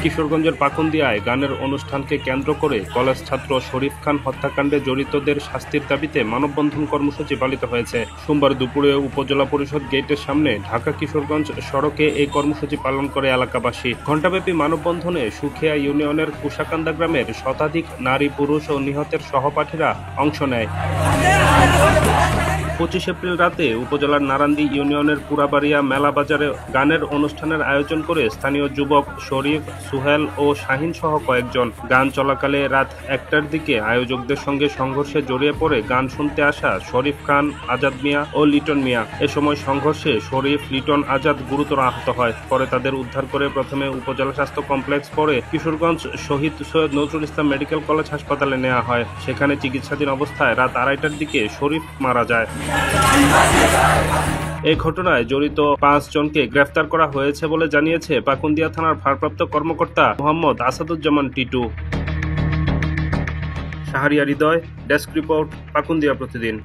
কিশোরগঞ্জের পাকুন্দিয়ায় গানের অনুষ্ঠানকে কেন্দ্র করে কলেজ ছাত্র শরীফ খান হত্যাকাণ্ডে জড়িতদের শাস্তির দাবিতে মানববন্ধন কর্মসূচি পালিত হয়েছে। সোমবার দুপুরে উপজেলা পরিষদ গেটের সামনে ঢাকা কিশোরগঞ্জ সড়কে এই কর্মসূচি পালন করে এলাকাবাসী। ঘণ্টাব্যাপী মানববন্ধনে সুখিয়া ইউনিয়নের কুশাকান্দা গ্রামের শতাধিক নারী, পুরুষ ও নিহতের সহপাঠীরা অংশ নেয়। 25 এপ্রিল রাতে উপজেলার নারান্দি ইউনিয়নের পুরাবাড়িয়া মেলা বাজারে গানের অনুষ্ঠানের আয়োজন করে স্থানীয় যুবক শরীফ, সুহেল ও শাহিন সহ কয়েকজন। গান চলাকালে রাত 1টার দিকে আয়োজকদের সঙ্গে সংঘর্ষে জড়িয়ে পড়ে গান শুনতে আসা শরীফ খান, আজাদ মিয়া ও লিটন মিয়া। এ সময় সংঘর্ষে শরীফ, লিটন, আজাদ গুরুতর আহত হয়। পরে তাদের উদ্ধার করে প্রথমে উপজেলা স্বাস্থ্য কমপ্লেক্স, পরে কিশোরগঞ্জ শহীদ সৈয়দ নজরুল ইসলাম মেডিকেল কলেজ হাসপাতালে নেওয়া হয়। সেখানে চিকিৎসাধীন অবস্থায় রাত 2:30টার দিকে শরীফ মারা যায়। এই ঘটনায় জড়িত 5 জনকে গ্রেফতার করা হয়েছে বলে জানিয়েছে পাকুন্দিয়া থানার ভারপ্রাপ্ত কর্মকর্তা মোহাম্মদ আসাদুজ্জামান টিটু। শাহরিয়ার হৃদয়, ডেস্ক রিপোর্ট, পাকুন্দিয়া প্রতিদিন।